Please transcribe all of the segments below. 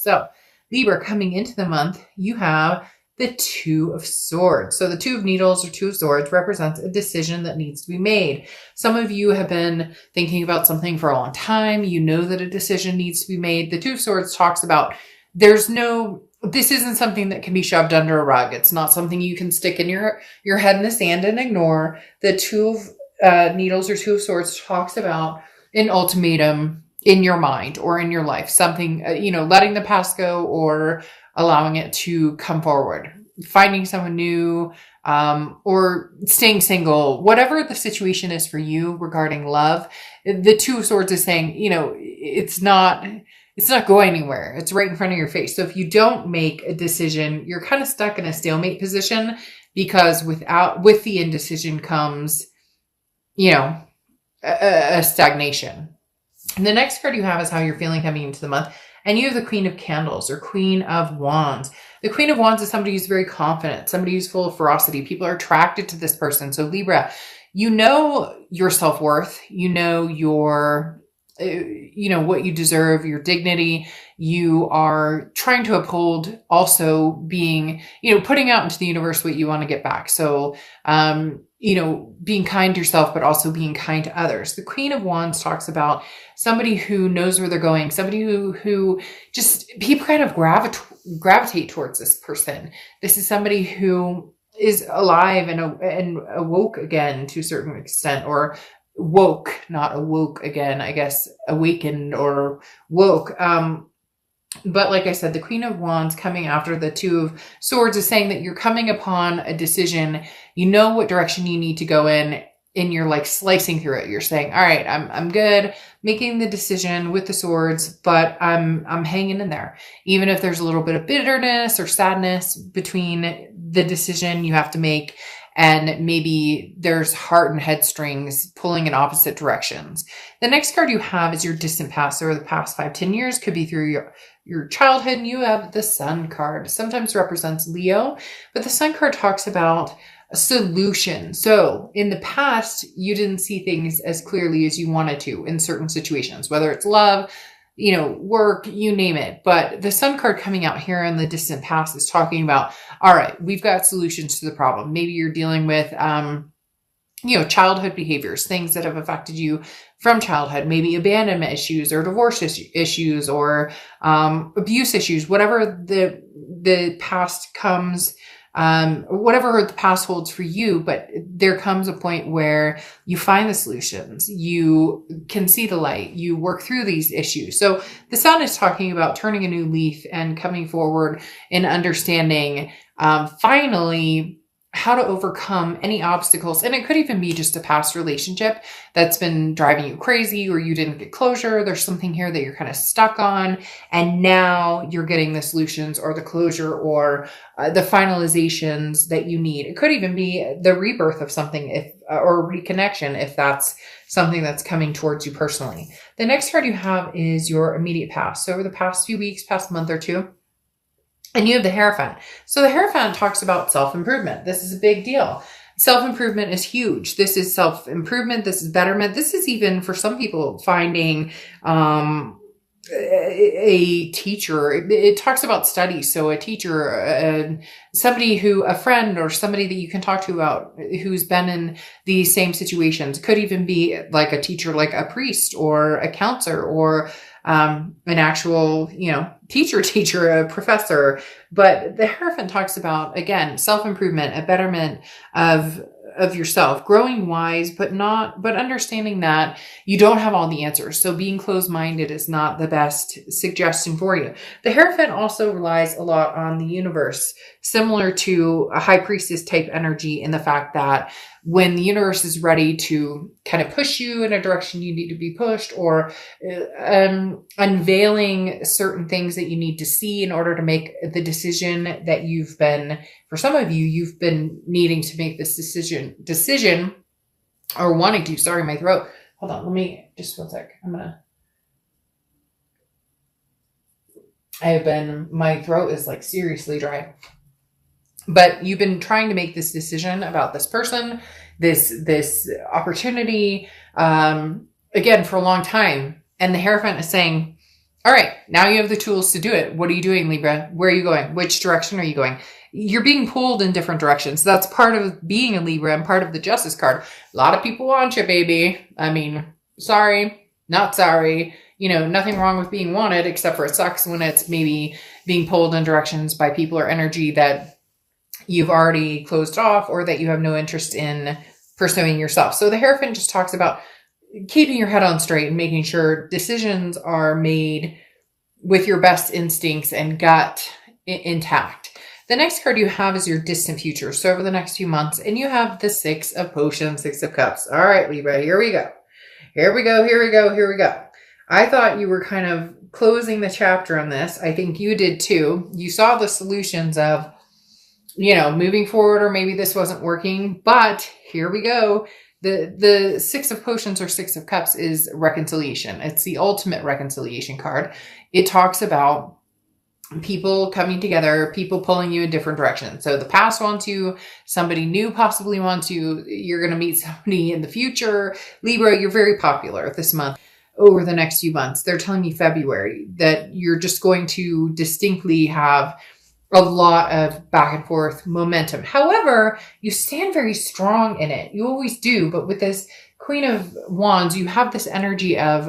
So Libra, coming into the month, you have the Two of Swords. So the Two of Needles or Two of Swords represents a decision that needs to be made. Some of you have been thinking about something for a long time. You know that a decision needs to be made. The Two of Swords talks about this isn't something that can be shoved under a rug. It's not something you can stick in your head in the sand and ignore. The Two of Needles or Two of Swords talks about an ultimatum in your mind or in your life, something, letting the past go or allowing it to come forward, finding someone new, or staying single, whatever the situation is for you regarding love. The Two of Swords is saying, it's not going anywhere. It's right in front of your face. So if you don't make a decision, you're kind of stuck in a stalemate position, because with the indecision comes, a stagnation. And the next card you have is how you're feeling coming into the month. And you have the Queen of Candles or Queen of Wands. The Queen of Wands is somebody who's very confident, somebody who's full of ferocity. People are attracted to this person. So Libra, you know your self-worth, you know what you deserve, your dignity. You are trying to uphold also being, putting out into the universe what you want to get back. So, being kind to yourself, but also being kind to others. The Queen of Wands talks about somebody who knows where they're going, somebody who just, people kind of gravitate towards this person. This is somebody who is alive and awoke again to a certain extent, or woke, not awoke again, I guess, awakened or woke. But like I said, the Queen of Wands coming after the Two of Swords is saying that you're coming upon a decision. You know what direction you need to go in, and you're like slicing through it. You're saying, all right, I'm good making the decision with the swords, but I'm hanging in there. Even if there's a little bit of bitterness or sadness between the decision you have to make, and maybe there's heart and head strings pulling in opposite directions. The next card you have is your distant past, or the past 5-10 years. Could be through your childhood, and you have the Sun card. Sometimes represents Leo, but the Sun card talks about a solution. So in the past, you didn't see things as clearly as you wanted to in certain situations, whether it's love, work, you name it. But the Sun card coming out here in the distant past is talking about, all right, we've got solutions to the problem. Maybe you're dealing with, childhood behaviors, things that have affected you from childhood, maybe abandonment issues or divorce issues or abuse issues, whatever the past comes, whatever the past holds for you. But there comes a point where you find the solutions, you can see the light, you work through these issues. So the Sun is talking about turning a new leaf and coming forward and understanding, finally, how to overcome any obstacles. And it could even be just a past relationship that's been driving you crazy, or you didn't get closure. There's something here that you're kind of stuck on, and now you're getting the solutions or the closure or the finalizations that you need. It could even be the rebirth of something, or reconnection, if that's something that's coming towards you personally. The next card you have is your immediate past. So over the past few weeks, past month or two, and you have the Hierophant. So the Hierophant talks about self-improvement. This is a big deal. Self-improvement is huge. This is self-improvement. This is betterment. This is even for some people finding a teacher. It talks about studies. So a teacher, a friend or somebody that you can talk to about who's been in these same situations. Could even be like a teacher, like a priest or a counselor or an actual, teacher, a professor. But the Hierophant talks about, again, self-improvement, a betterment of yourself, growing wise, but understanding that you don't have all the answers. So being closed-minded is not the best suggestion for you. The Hierophant also relies a lot on the universe, similar to a high priestess type energy, in the fact that when the universe is ready to kind of push you in a direction you need to be pushed, or unveiling certain things that you need to see in order to make the decision that for some of you, you've been needing to make this decision or wanting to. Sorry, my throat. Hold on. Let me just 1 sec. My throat is like seriously dry. But you've been trying to make this decision about this person, this opportunity, again, for a long time. And the Hierophant is saying, All right, now you have the tools to do it. What are you doing, Libra? Where are you going? Which direction are you going? You're being pulled in different directions. That's part of being a Libra and part of the Justice card. A lot of people want you, baby. I mean, sorry, not sorry. Nothing wrong with being wanted, except for it sucks when it's maybe being pulled in directions by people or energy that you've already closed off or that you have no interest in pursuing yourself. So the Hierophant just talks about keeping your head on straight and making sure decisions are made with your best instincts and gut intact. The next card you have is your distant future. So over the next few months, and you have the Six of Potions, Six of Cups. All right, Libra, here we go. Here we go, here we go, here we go. I thought you were kind of closing the chapter on this. I think you did too. You saw the solutions of, moving forward, or maybe this wasn't working, but here we go. The Six of Potions or Six of Cups is reconciliation. It's the ultimate reconciliation card. It talks about people coming together, people pulling you in different directions. So the past wants you, somebody new possibly wants you, you're going to meet somebody in the future. Libra, you're very popular this month. Over the next few months, they're telling me February, that you're just going to distinctly have a lot of back and forth momentum. However, you stand very strong in it. You always do. But with this Queen of Wands, you have this energy of,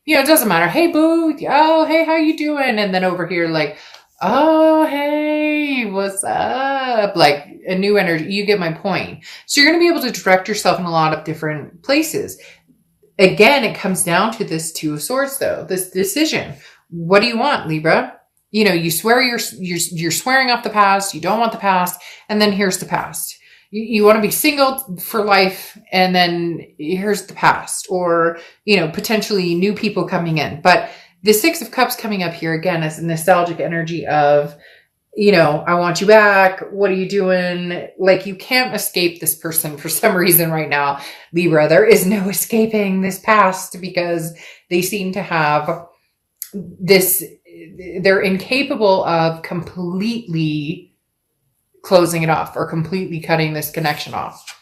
it doesn't matter. Hey, boo. Oh, hey, how you doing? And then over here, like, oh, hey, what's up? Like a new energy. You get my point. So you're going to be able to direct yourself in a lot of different places. Again, it comes down to this Two of Swords, though, this decision. What do you want, Libra? You swear you're swearing off the past. You don't want the past. And then here's the past. You want to be single for life. And then here's the past, or, potentially new people coming in. But the Six of Cups coming up here again is a nostalgic energy of, I want you back. What are you doing? Like, you can't escape this person for some reason right now, Libra. There is no escaping this past because they seem to have this, they're incapable of completely closing it off or completely cutting this connection off.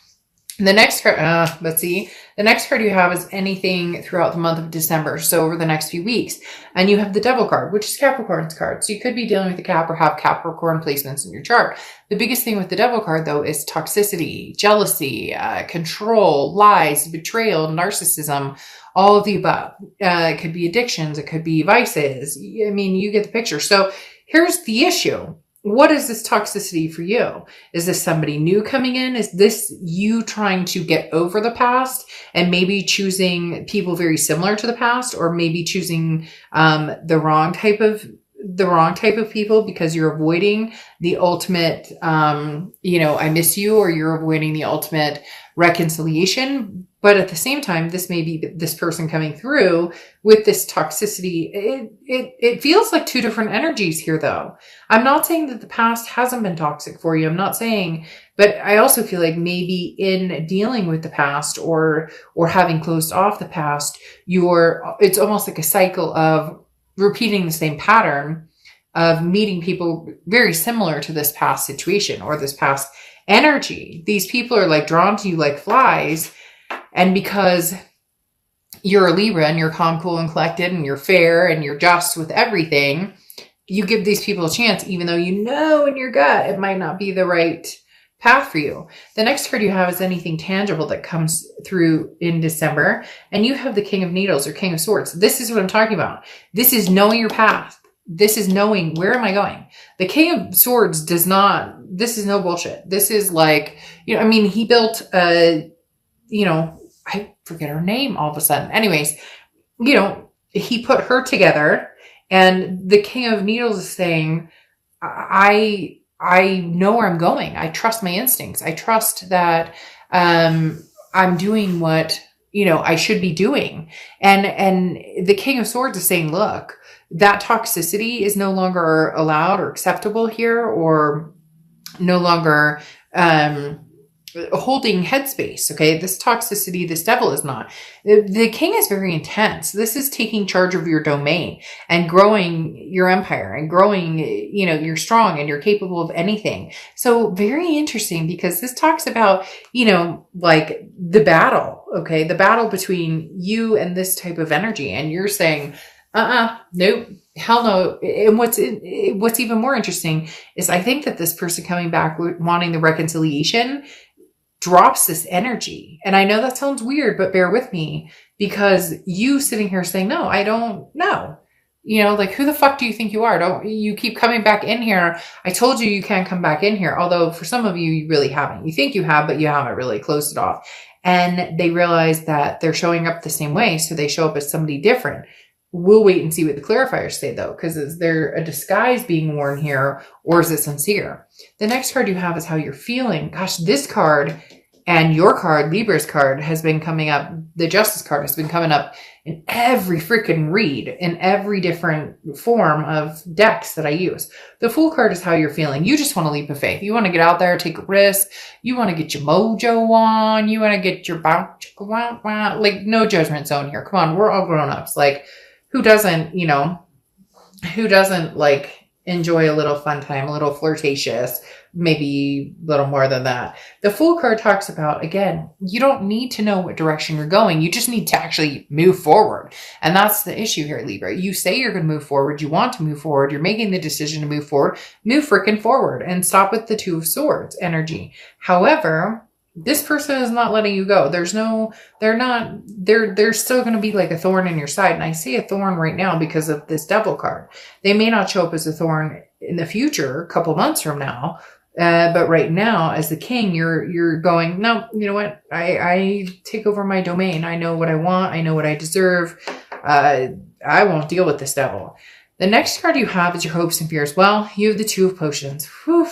The next card, let's see. The next card you have is anything throughout the month of December. So over the next few weeks. And you have the Devil card, which is Capricorn's card. So you could be dealing with the Cap or have Capricorn placements in your chart. The biggest thing with the Devil card, though, is toxicity, jealousy, control, lies, betrayal, narcissism, all of the above. It could be addictions. It could be vices. I mean, you get the picture. So here's the issue. What is this toxicity for you? Is this somebody new coming in? Is this you trying to get over the past and maybe choosing people very similar to the past, or maybe choosing the wrong type of people because you're avoiding the ultimate, I miss you, or you're avoiding the ultimate reconciliation. But at the same time, this may be this person coming through with this toxicity. It feels like two different energies here, though. I'm not saying that the past hasn't been toxic for you. I'm not saying, but I also feel like maybe in dealing with the past or having closed off the past, it's almost like a cycle of repeating the same pattern of meeting people very similar to this past situation or this past energy. These people are like drawn to you like flies. And because you're a Libra and you're calm, cool, and collected, and you're fair and you're just with everything, you give these people a chance, even though you know in your gut it might not be the right path for you. The next card you have is anything tangible that comes through in December. And you have the King of Needles or King of Swords. This is what I'm talking about. This is knowing your path. This is knowing, where am I going? The King of Swords this is no bullshit. This is like, he built I forget her name all of a sudden. Anyways, he put her together, and the King of Needles is saying, I know where I'm going. I trust my instincts. I trust that I'm doing what, I should be doing. And the King of Swords is saying, look, that toxicity is no longer allowed or acceptable here, or no longer holding headspace. Okay, this toxicity, this devil is not. The king is very intense. This is taking charge of your domain and growing your empire and growing, you're strong and you're capable of anything. So very interesting, because this talks about, like the battle. Okay, the battle between you and this type of energy. And you're saying, Nope. Hell no. And what's even more interesting is I think that this person coming back wanting the reconciliation drops this energy. And I know that sounds weird, but bear with me, because you sitting here saying, no, I don't know. You know, like, who the fuck do you think you are? Don't you keep coming back in here? I told you can't come back in here. Although for some of you, you really haven't. You think you have, but you haven't really closed it off. And they realize that they're showing up the same way. So they show up as somebody different. We'll wait and see what the clarifiers say, though, because is there a disguise being worn here, or is it sincere? The next card you have is how you're feeling. Gosh, this card and your card, Libra's card, has been coming up. The Justice card has been coming up in every freaking read, in every different form of decks that I use. The Fool card is how you're feeling. You just want to leap of faith. You want to get out there, take a risk. You want to get your mojo on. You want to get your bounce. Like, no judgment zone here. Come on, we're all grown-ups. Like, who doesn't, like enjoy a little fun time, a little flirtatious, maybe a little more than that. The Fool card talks about, again, you don't need to know what direction you're going. You just need to actually move forward. And that's the issue here, Libra. You say you're going to move forward. You want to move forward. You're making the decision to move forward. Move freaking forward and stop with the Two of Swords energy. However, this person is not letting you go. There's still going to be like a thorn in your side. And I see a thorn right now because of this Devil card. They may not show up as a thorn in the future, a couple months from now. But right now, as the king, you're going, no, you know what? I take over my domain. I know what I want. I know what I deserve. I won't deal with this devil. The next card you have is your hopes and fears. Well, you have the Two of Potions. Whew.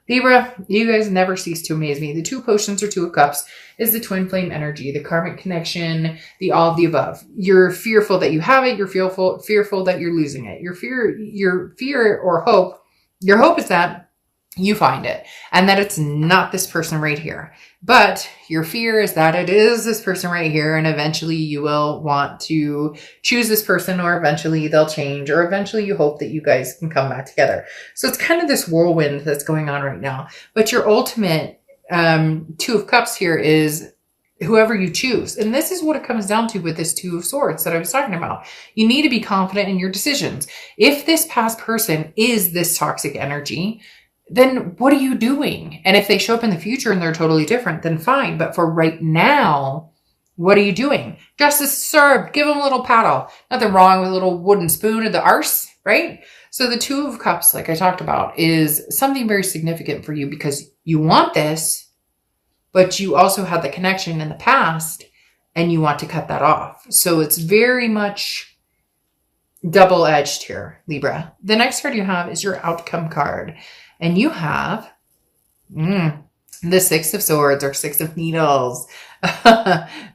Libra, you guys never cease to amaze me. The Two of Potions or Two of Cups is the twin flame energy, the karmic connection, the all of the above. You're fearful that you have it. You're fearful that you're losing it. Your fear or hope, your hope is that you find it and that it's not this person right here. But your fear is that it is this person right here. And eventually you will want to choose this person, or eventually they'll change, or eventually you hope that you guys can come back together. So it's kind of this whirlwind that's going on right now. But your ultimate Two of Cups here is whoever you choose. And this is what it comes down to with this Two of Swords that I was talking about. You need to be confident in your decisions. If this past person is this toxic energy, then what are you doing? And if they show up in the future and they're totally different, then fine. But for right now, what are you doing? Justice served. Give them a little paddle. Nothing wrong with a little wooden spoon of the arse, right? So the Two of Cups, like I talked about, is something very significant for you because you want this, but you also had the connection in the past and you want to cut that off. So it's very much double-edged here, Libra. The next card you have is your outcome card. And you have the Six of Swords or Six of Needles.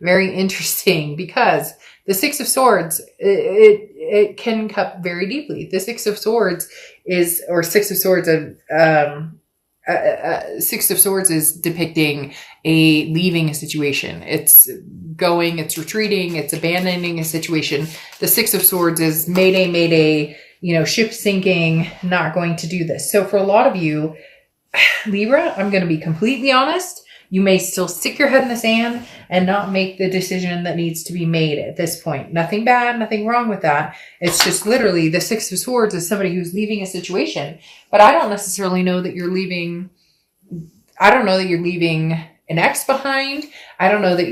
Very interesting because the Six of Swords, it can cut very deeply. The Six of Swords is, or Six of Swords Six of Swords is depicting leaving a situation. It's going, it's retreating, it's abandoning a situation. The Six of Swords is mayday, mayday, ship sinking, not going to do this. So for a lot of you, Libra, I'm going to be completely honest. You may still stick your head in the sand and not make the decision that needs to be made at this point. Nothing bad, nothing wrong with that. It's just literally the Six of Swords is somebody who's leaving a situation. But I don't necessarily know that you're leaving. I don't know that you're leaving an ex behind. I don't know that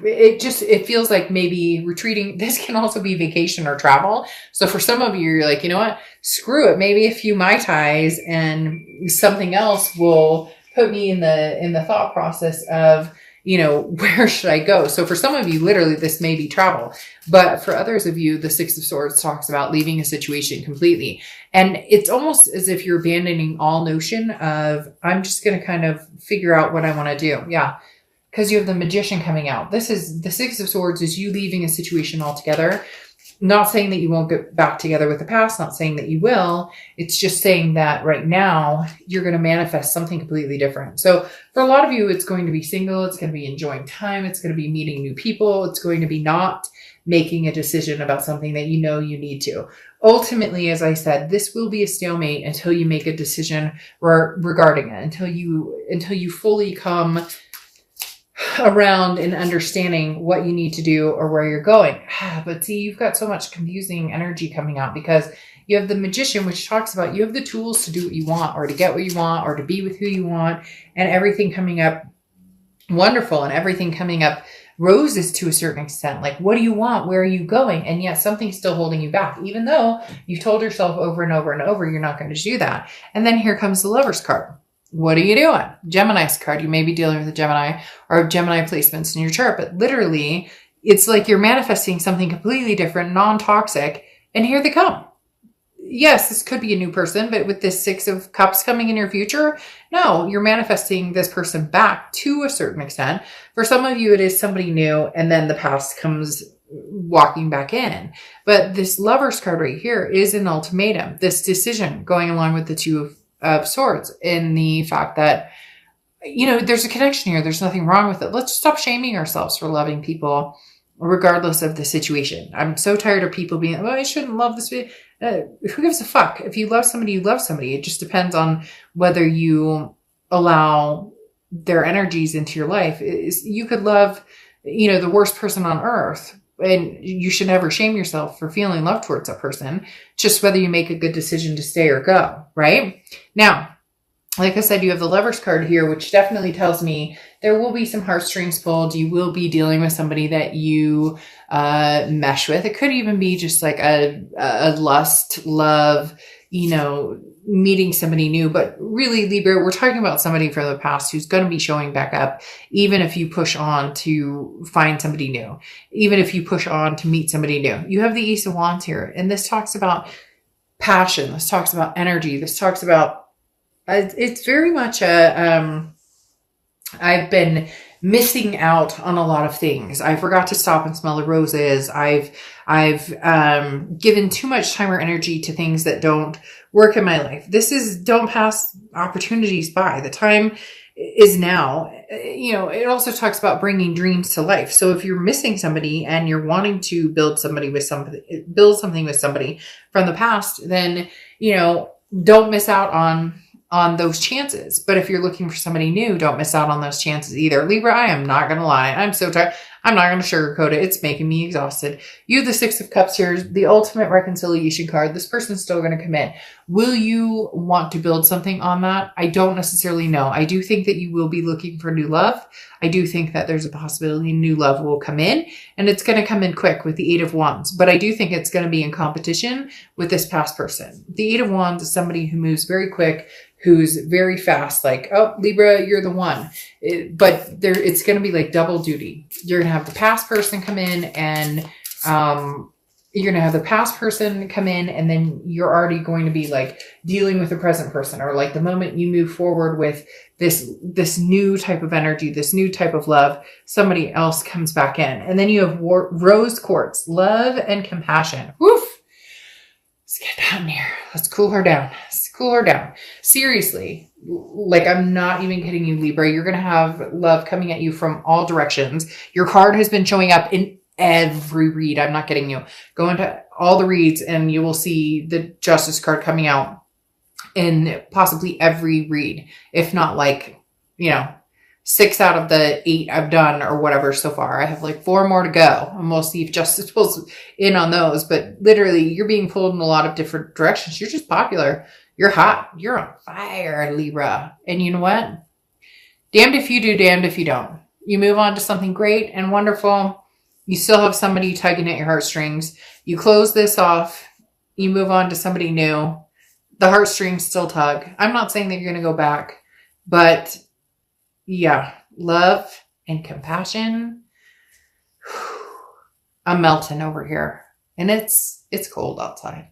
it feels like maybe retreating. This can also be vacation or travel. So for some of you, you're like, you know what? Screw it. Maybe a few Mai Tais and something else will put me in the thought process of, where should I go? So for some of you, literally, this may be travel. But for others of you, the Six of Swords talks about leaving a situation completely. And it's almost as if you're abandoning all notion of, I'm just going to kind of figure out what I want to do. Yeah. Because you have the Magician coming out. This is the Six of Swords is you leaving a situation altogether. Not saying that you won't get back together with the past, not saying that you will. It's just saying that right now you're going to manifest something completely different. So for a lot of you, it's going to be single. It's going to be enjoying time. It's going to be meeting new people. It's going to be not making a decision about something that you need to. Ultimately, as I said, this will be a stalemate until you make a decision regarding it, until you fully come around and understanding what you need to do or where you're going. But see, you've got so much confusing energy coming out because you have the Magician, which talks about you have the tools to do what you want or to get what you want or to be with who you want, and everything coming up wonderful and everything coming up roses to a certain extent. Like, what do you want? Where are you going? And yet something's still holding you back, even though you've told yourself over and over and over you're not going to do that. And then here comes the Lover's card. What are you doing? Gemini's card. You may be dealing with a Gemini or Gemini placements in your chart, but literally it's like you're manifesting something completely different, non-toxic, and here they come. Yes, this could be a new person, but with this Six of Cups coming in your future, no, you're manifesting this person back to a certain extent. For some of you, it is somebody new, and then the past comes walking back in. But this Lover's card right here is an ultimatum, this decision going along with the Two of Swords, in the fact that, you know, there's a connection here. There's nothing wrong with it. Let's stop shaming ourselves for loving people regardless of the situation. I'm so tired of people being, well, I shouldn't love this. Who gives a fuck? If you love somebody, you love somebody. It just depends on whether you allow their energies into your life. You could love, you know, the worst person on earth, and you should never shame yourself for feeling love towards that person, just whether you make a good decision to stay or go, right? Now, like I said, you have the Lover's card here, which definitely tells me there will be some heartstrings pulled. You will be dealing with somebody that you mesh with. It could even be just like a lust, love, you know, meeting somebody new. But really, Libra, we're talking about somebody from the past who's going to be showing back up, even if you push on to find somebody new, even if you push on to meet somebody new. You have the Ace of Wands here, and this talks about passion. This talks about energy. This talks about it's very much I've been missing out on a lot of things. I forgot to stop and smell the roses. I've given too much time or energy to things that don't work in my life. This is, don't pass opportunities by. The time is now. You know, it also talks about bringing dreams to life. So if you're missing somebody and you're wanting to build something with somebody from the past, then, you know, don't miss out on those chances. But if you're looking for somebody new, don't miss out on those chances either. Libra, I am not going to lie. I'm so tired. I'm not going to sugarcoat it. It's making me exhausted. You have the Six of Cups here, the ultimate reconciliation card. This person's still going to come in. Will you want to build something on that? I don't necessarily know. I do think that you will be looking for new love. I do think that there's a possibility new love will come in, and it's going to come in quick with the Eight of Wands. But I do think it's going to be in competition with this past person. The Eight of Wands is somebody who moves very quick, who's very fast, like, oh, Libra, you're the one. But it's going to be like double duty. You're going to have the past person come in, and you're going to have the past person come in, and then you're already going to be like dealing with the present person, or like the moment you move forward with this new type of energy, this new type of love, somebody else comes back in. And then you have rose quartz, love and compassion. Woof. Let's get down here. Let's cool her down. Let's cool her down. Seriously, like, I'm not even kidding you, Libra. You're going to have love coming at you from all directions. Your card has been showing up in every read. I'm not kidding you. Go into all the reads and you will see the Justice card coming out in possibly every read, if not like, you know, 6 out of the 8 I've done or whatever so far. I have like 4 more to go, and we'll see if Justice pulls in on those. But literally, you're being pulled in a lot of different directions. You're just popular. You're hot. You're on fire, Libra. And you know what? Damned if you do, damned if you don't. You move on to something great and wonderful. You still have somebody tugging at your heartstrings. You close this off. You move on to somebody new. The heartstrings still tug. I'm not saying that you're going to go back, but yeah, love and compassion. I'm melting over here, and it's cold outside.